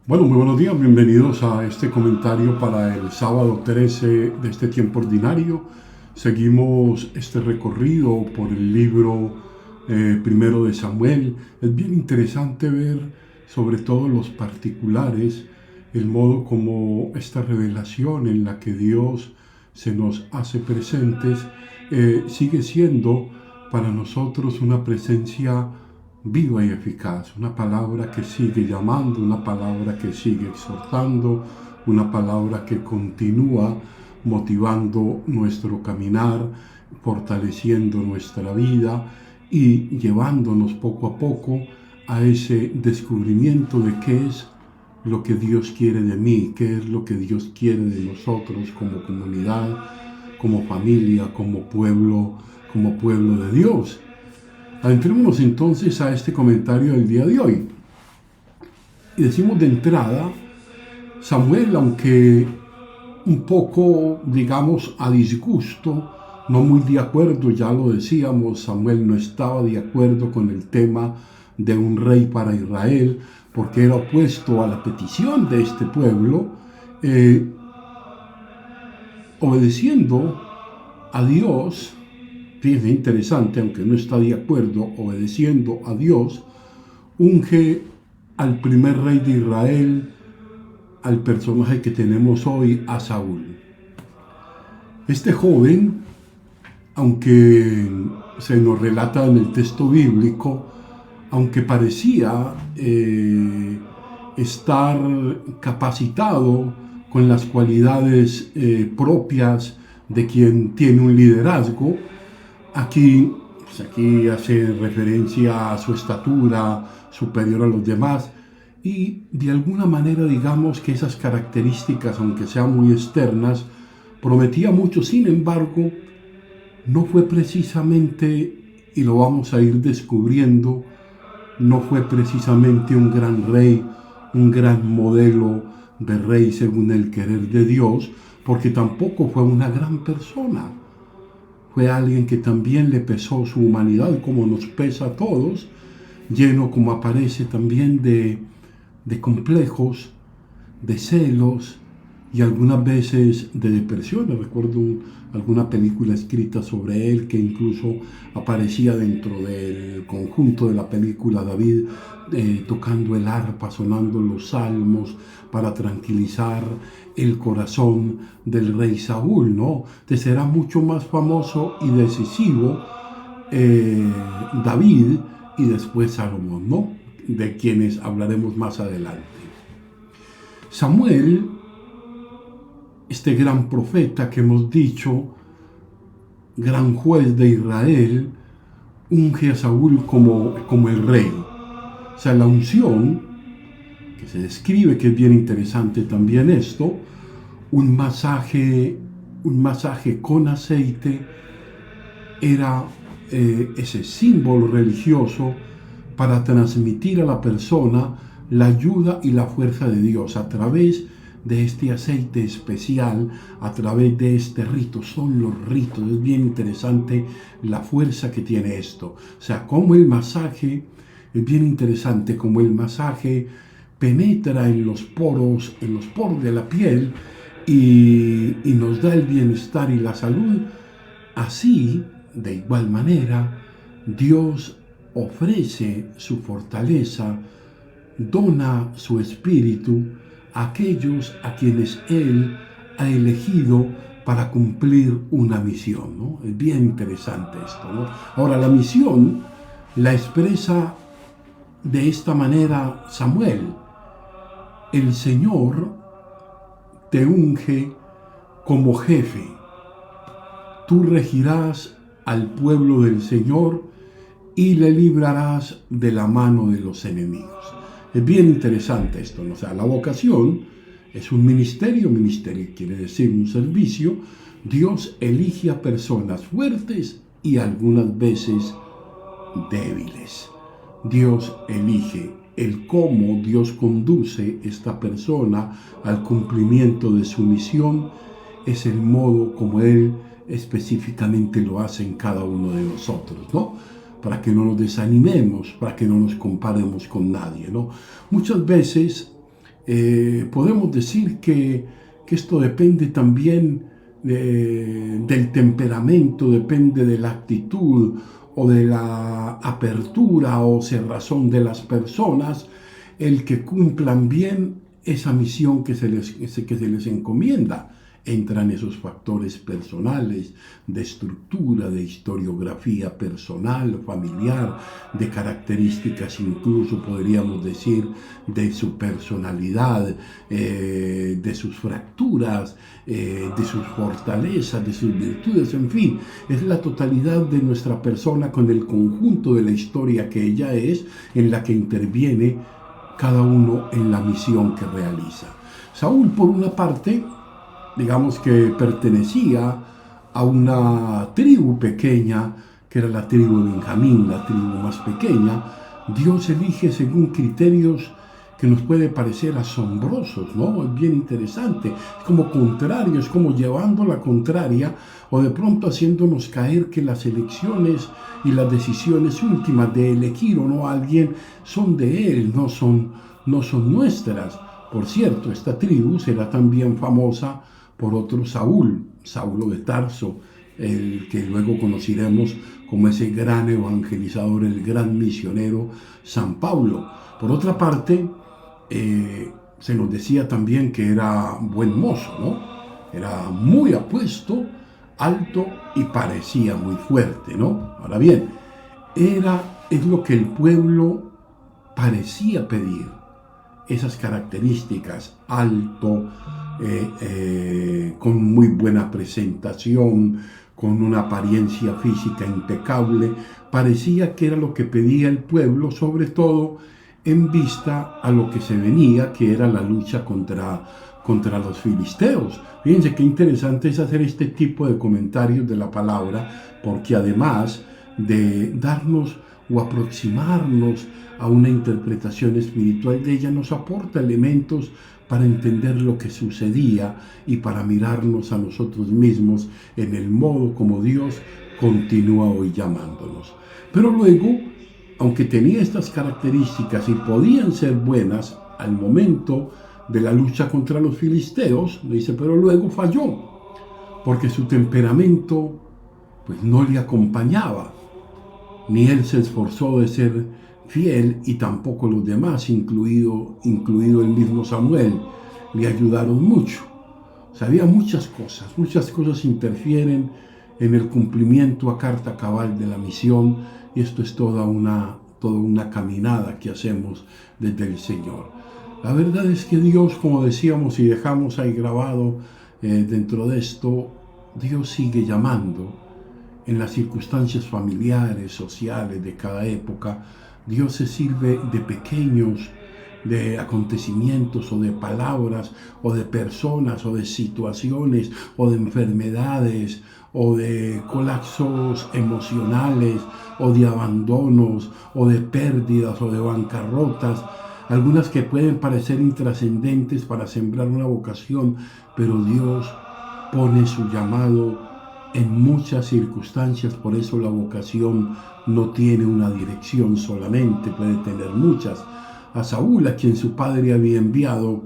Bueno, muy buenos días, bienvenidos a este comentario para el sábado 13 de este tiempo ordinario. Seguimos este recorrido por el libro primero de Samuel. Es bien interesante ver, sobre todo los particulares, el modo como esta revelación en la que Dios se nos hace presentes sigue siendo para nosotros una presencia viva y eficaz, una palabra que sigue llamando, una palabra que sigue exhortando, una palabra que continúa motivando nuestro caminar, fortaleciendo nuestra vida y llevándonos poco a poco a ese descubrimiento de qué es lo que Dios quiere de mí, qué es lo que Dios quiere de nosotros como comunidad, como familia, como pueblo de Dios. Adentrémonos entonces a este comentario del día de hoy. Y decimos de entrada, Samuel, aunque un poco, digamos, a disgusto, no muy de acuerdo, ya lo decíamos, Samuel no estaba de acuerdo con el tema de un rey para Israel, porque era opuesto a la petición de este pueblo, obedeciendo a Dios. Fíjense, interesante, aunque no está de acuerdo, obedeciendo a Dios, unge al primer rey de Israel, al personaje que tenemos hoy, a Saúl. Este joven, aunque se nos relata en el texto bíblico, aunque parecía estar capacitado con las cualidades propias de quien tiene un liderazgo, aquí hace referencia a su estatura superior a los demás y de alguna manera digamos que esas características, aunque sean muy externas, prometía mucho. Sin embargo, no fue precisamente, y lo vamos a ir descubriendo, no fue precisamente un gran rey, un gran modelo de rey según el querer de Dios, porque tampoco fue una gran persona. Fue alguien que también le pesó su humanidad, como nos pesa a todos, lleno, como aparece, también de complejos, de celos y algunas veces de depresiones. Recuerdo alguna película escrita sobre él que incluso aparecía dentro del conjunto de la película David tocando el arpa, sonando los salmos para tranquilizar el corazón del rey Saúl, ¿no? Te será mucho más famoso y decisivo David y después Salomón, ¿no? De quienes hablaremos más adelante. Samuel, este gran profeta que hemos dicho, gran juez de Israel, unge a Saúl como el rey. O sea, la unción, que se describe, que es bien interesante también esto, un masaje con aceite, era ese símbolo religioso para transmitir a la persona la ayuda y la fuerza de Dios a través de este aceite especial, a través de este rito. Son los ritos, es bien interesante la fuerza que tiene esto. O sea, como el masaje, es bien interesante como el masaje penetra en los poros de la piel y nos da el bienestar y la salud. Así, de igual manera, Dios ofrece su fortaleza, dona su espíritu a aquellos a quienes Él ha elegido para cumplir una misión, ¿no? Es bien interesante esto, ¿no? Ahora, la misión la expresa de esta manera Samuel. El Señor te unge como jefe. Tú regirás al pueblo del Señor y le librarás de la mano de los enemigos. Es bien interesante esto, ¿no? O sea, la vocación es un ministerio quiere decir un servicio. Dios elige a personas fuertes y algunas veces débiles. Dios elige el cómo Dios conduce esta persona al cumplimiento de su misión, es el modo como Él específicamente lo hace en cada uno de nosotros, ¿no? Para que no nos desanimemos, para que no nos comparemos con nadie, ¿no? Muchas veces Podemos decir que esto depende también del temperamento, depende de la actitud o de la apertura o cerrazón de las personas, el que cumplan bien esa misión que se les encomienda. Entran esos factores personales, de estructura, de historiografía personal, familiar, de características, incluso podríamos decir, de su personalidad, de sus fracturas, de sus fortalezas, de sus virtudes, en fin, es la totalidad de nuestra persona con el conjunto de la historia que ella es, en la que interviene cada uno en la misión que realiza. Saúl, por una parte, digamos que pertenecía a una tribu pequeña, que era la tribu de Benjamín, la tribu más pequeña. Dios elige según criterios que nos puede parecer asombrosos, ¿no? Es bien interesante, es como contrario, es como llevando la contraria o de pronto haciéndonos caer que las elecciones y las decisiones últimas de elegir o no a alguien son de Él, no son nuestras. Por cierto, esta tribu será también famosa por otro Saúl, Saulo de Tarso, el que luego conoceremos como ese gran evangelizador, el gran misionero San Pablo. Por otra parte, se nos decía también que era buen mozo, ¿no? Era muy apuesto, alto y parecía muy fuerte, ¿no? Ahora bien, es lo que el pueblo parecía pedir, esas características, alto, con muy buena presentación, con una apariencia física impecable, parecía que era lo que pedía el pueblo, sobre todo en vista a lo que se venía, que era la lucha contra los filisteos. Fíjense qué interesante es hacer este tipo de comentarios de la palabra, porque además de darnos o aproximarnos a una interpretación espiritual de ella, nos aporta elementos para entender lo que sucedía y para mirarnos a nosotros mismos en el modo como Dios continúa hoy llamándonos. Pero luego, aunque tenía estas características y podían ser buenas al momento de la lucha contra los filisteos, dice, pero luego falló, porque su temperamento pues no le acompañaba, ni él se esforzó de ser fiel y tampoco los demás, incluido el mismo Samuel, le ayudaron mucho. O sea, había muchas cosas interfieren en el cumplimiento a carta cabal de la misión, y esto es toda una caminada que hacemos desde el Señor. La verdad es que Dios, como decíamos y dejamos ahí grabado dentro de esto, Dios sigue llamando en las circunstancias familiares, sociales de cada época. Dios se sirve de pequeños, de acontecimientos o de palabras o de personas o de situaciones o de enfermedades o de colapsos emocionales o de abandonos o de pérdidas o de bancarrotas, algunas que pueden parecer intrascendentes para sembrar una vocación, pero Dios pone su llamado en muchas circunstancias. Por eso la vocación no tiene una dirección solamente, puede tener muchas. A Saúl, a quien su padre había enviado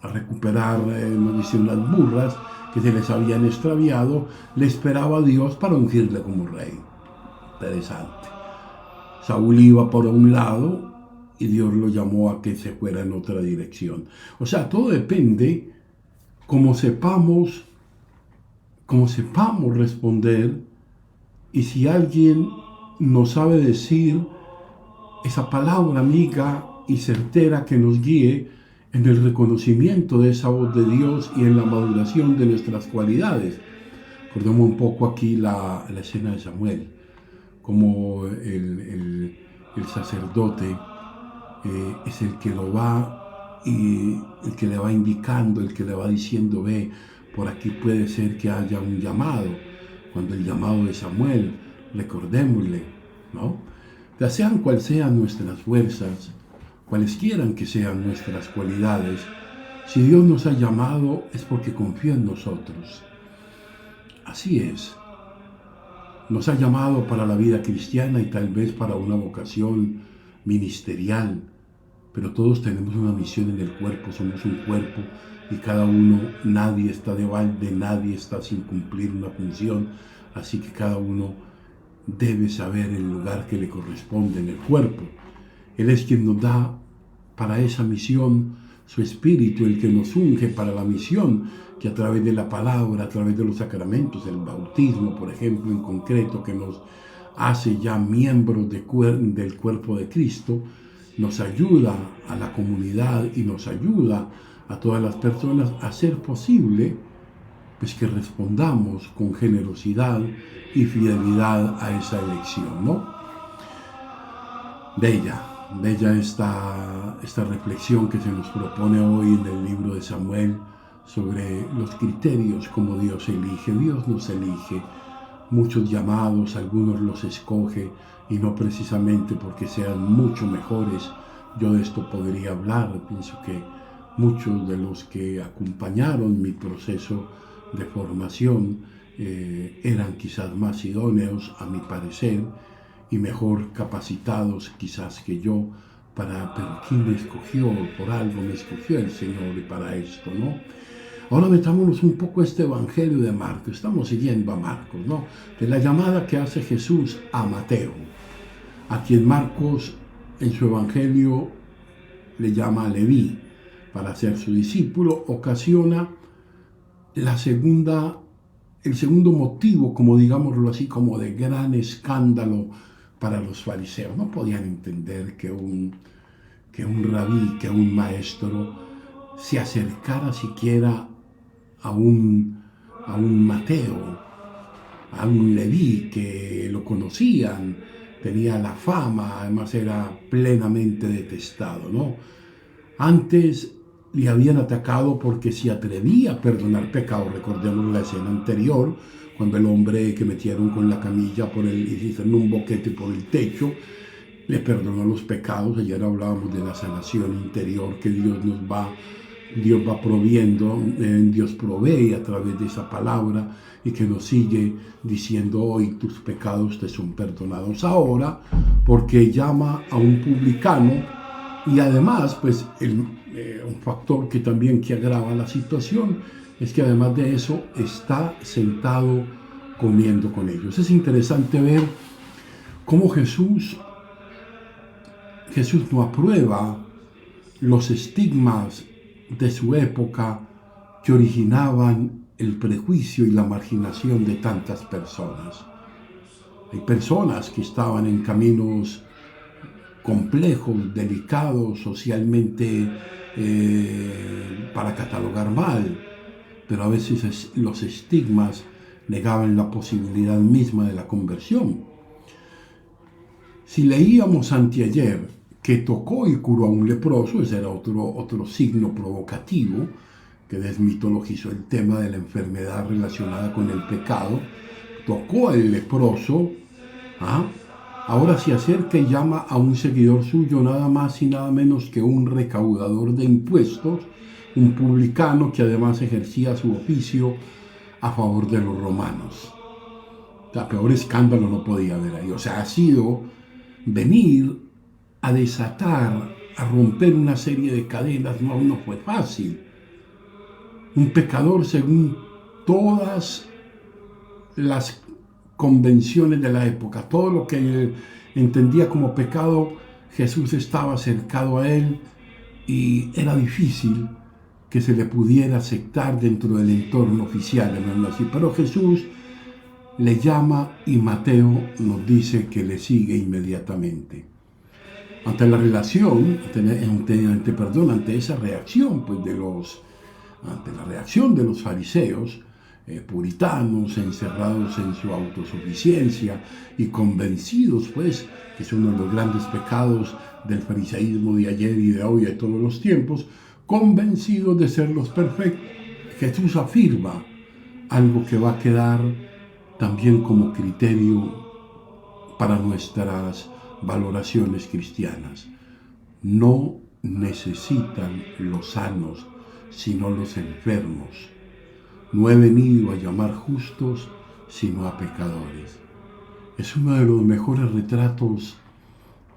a recuperar, nos dicen, las burras que se les habían extraviado, le esperaba a Dios para ungirle como rey. Interesante. Saúl iba por un lado y Dios lo llamó a que se fuera en otra dirección. O sea, todo depende cómo sepamos responder, y si alguien nos sabe decir esa palabra amiga y certera que nos guíe en el reconocimiento de esa voz de Dios y en la maduración de nuestras cualidades. Recordemos un poco aquí la escena de Samuel, como el sacerdote es el que lo va y el que le va indicando, el que le va diciendo, ve, por aquí puede ser que haya un llamado. Cuando el llamado de Samuel, recordémosle, ¿no? Ya sean cuales sean nuestras fuerzas, cualesquiera que sean nuestras cualidades, si Dios nos ha llamado es porque confía en nosotros. Así es. Nos ha llamado para la vida cristiana y tal vez para una vocación ministerial, pero todos tenemos una misión en el cuerpo, somos un cuerpo y cada uno, nadie está de balde, nadie está sin cumplir una función, así que cada uno debe saber el lugar que le corresponde en el cuerpo. Él es quien nos da para esa misión su espíritu, el que nos unge para la misión, que a través de la palabra, a través de los sacramentos, el bautismo, por ejemplo, en concreto, que nos hace ya miembros del cuerpo de Cristo, nos ayuda a la comunidad y nos ayuda a todas las personas a hacer posible pues que respondamos con generosidad y fidelidad a esa elección, ¿no? Bella esta reflexión que se nos propone hoy en el libro de Samuel sobre los criterios como Dios elige. Dios nos elige, muchos llamados, algunos los escoge y no precisamente porque sean mucho mejores. Yo de esto podría hablar, pienso que muchos de los que acompañaron mi proceso de formación eran quizás más idóneos, a mi parecer, y mejor capacitados quizás que yo pero ¿quién me escogió? Por algo me escogió el Señor y para esto, ¿no? Ahora metámonos un poco a este Evangelio de Marcos. Estamos siguiendo a Marcos, ¿no? De la llamada que hace Jesús a Mateo, a quien Marcos en su Evangelio le llama Leví, para ser su discípulo, ocasiona el segundo motivo, como digámoslo así, como de gran escándalo para los fariseos. No podían entender que un rabí, que un maestro se acercara siquiera a un Mateo, a un Leví que lo conocían, tenía la fama, además era plenamente detestado, ¿no? Antes le habían atacado porque se atrevía a perdonar pecados. Recordemos la escena anterior, cuando el hombre que metieron con la camilla y hicieron un boquete por el techo, le perdonó los pecados. Ayer hablábamos de la sanación interior que Dios va proviendo, Dios provee a través de esa palabra y que nos sigue diciendo hoy tus pecados te son perdonados ahora, porque llama a un publicano y además pues un factor que también agrava la situación es que además de eso está sentado comiendo con ellos. Es interesante ver cómo Jesús no aprueba los estigmas de su época que originaban el prejuicio y la marginación de tantas personas. Hay personas que estaban en caminos complejos, delicados, socialmente para catalogar mal, pero a veces los estigmas negaban la posibilidad misma de la conversión. Si leíamos anteayer que tocó y curó a un leproso, ese era otro signo provocativo que desmitologizó el tema de la enfermedad relacionada con el pecado, tocó al leproso, ahora se acerca y llama a un seguidor suyo, nada más y nada menos que un recaudador de impuestos, un publicano que además ejercía su oficio a favor de los romanos. O sea, peor escándalo no podía haber ahí. O sea, ha sido venir a desatar, a romper una serie de cadenas, no fue fácil. Un pecador según todas las convenciones de la época, todo lo que él entendía como pecado, Jesús estaba acercado a él y era difícil que se le pudiera aceptar dentro del entorno oficial, así. Pero Jesús le llama y Mateo nos dice que le sigue inmediatamente. Ante la relación, ante esa reacción ante la reacción de los fariseos, puritanos, encerrados en su autosuficiencia y convencidos, pues, que es uno de los grandes pecados del fariseísmo de ayer y de hoy y de todos los tiempos, convencidos de ser los perfectos, Jesús afirma algo que va a quedar también como criterio para nuestras valoraciones cristianas. No necesitan los sanos, sino los enfermos. No he venido a llamar justos, sino a pecadores. Es uno de los mejores retratos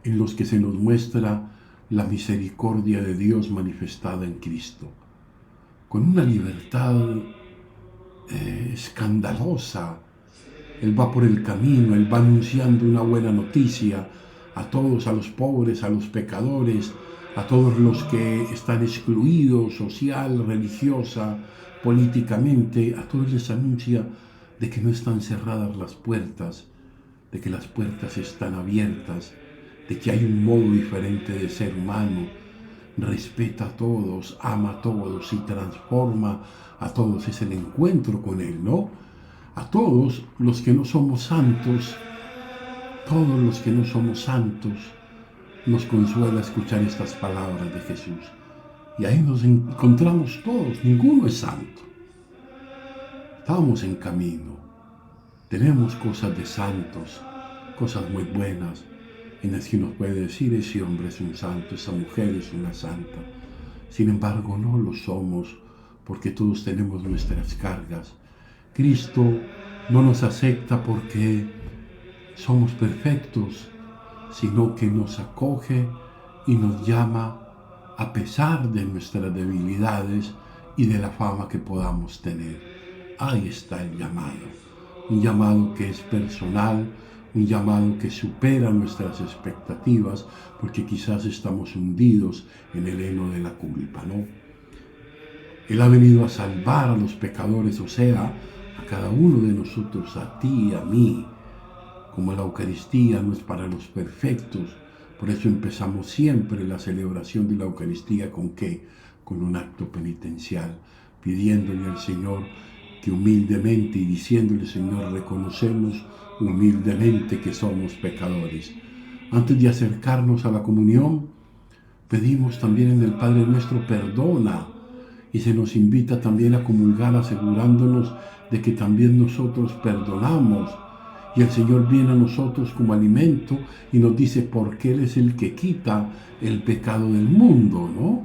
en los que se nos muestra la misericordia de Dios manifestada en Cristo, con una libertad escandalosa. Él va por el camino, Él va anunciando una buena noticia a todos, a los pobres, a los pecadores, a todos los que están excluidos social, religiosa, políticamente. A todos les anuncia de que no están cerradas las puertas, de que las puertas están abiertas, de que hay un modo diferente de ser humano. Respeta a todos, ama a todos y transforma a todos. Es el encuentro con Él, ¿no? A todos los que no somos santos, todos los que no somos santos, nos consuela escuchar estas palabras de Jesús. Y ahí nos encontramos todos, ninguno es santo. Estamos en camino, tenemos cosas de santos, cosas muy buenas, en las que nos puede decir: ese hombre es un santo, esa mujer es una santa. Sin embargo, no lo somos, porque todos tenemos nuestras cargas. Cristo no nos acepta porque somos perfectos, sino que nos acoge y nos llama a pesar de nuestras debilidades y de la fama que podamos tener. Ahí está el llamado, un llamado que es personal, un llamado que supera nuestras expectativas, porque quizás estamos hundidos en el heno de la culpa, ¿no? Él ha venido a salvar a los pecadores, o sea, a cada uno de nosotros, a ti y a mí. Como la Eucaristía no es para los perfectos, por eso empezamos siempre la celebración de la Eucaristía ¿con qué? Con un acto penitencial, pidiéndole al Señor que humildemente y diciéndole: Señor, reconocemos humildemente que somos pecadores. Antes de acercarnos a la comunión, pedimos también en el Padre Nuestro: perdona. Y se nos invita también a comulgar asegurándonos de que también nosotros perdonamos. Y el Señor viene a nosotros como alimento y nos dice: porque Él es el que quita el pecado del mundo, ¿no?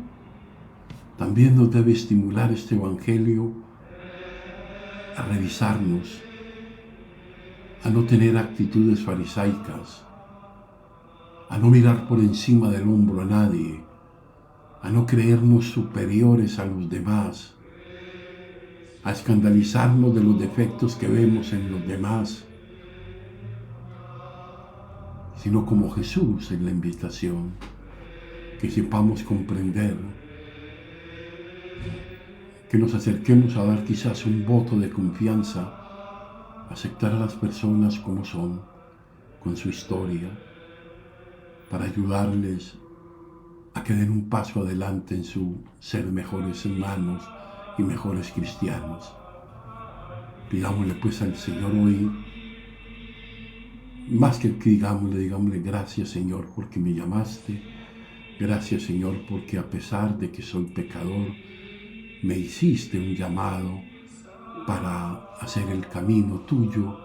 También nos debe estimular este Evangelio a revisarnos, a no tener actitudes farisaicas, a no mirar por encima del hombro a nadie, a no creernos superiores a los demás, a escandalizarnos de los defectos que vemos en los demás, sino como Jesús en la invitación, que sepamos comprender, que nos acerquemos a dar quizás un voto de confianza, aceptar a las personas como son, con su historia, para ayudarles a que den un paso adelante en su ser mejores hermanos y mejores cristianos. Pidámosle pues al Señor hoy, más que digámosle gracias, Señor, porque me llamaste. Gracias, Señor, porque a pesar de que soy pecador, me hiciste un llamado para hacer el camino tuyo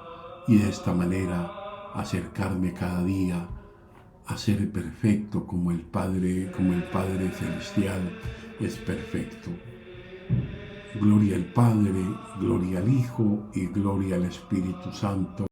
y de esta manera acercarme cada día a ser perfecto como el Padre Celestial es perfecto. Gloria al Padre, gloria al Hijo y gloria al Espíritu Santo.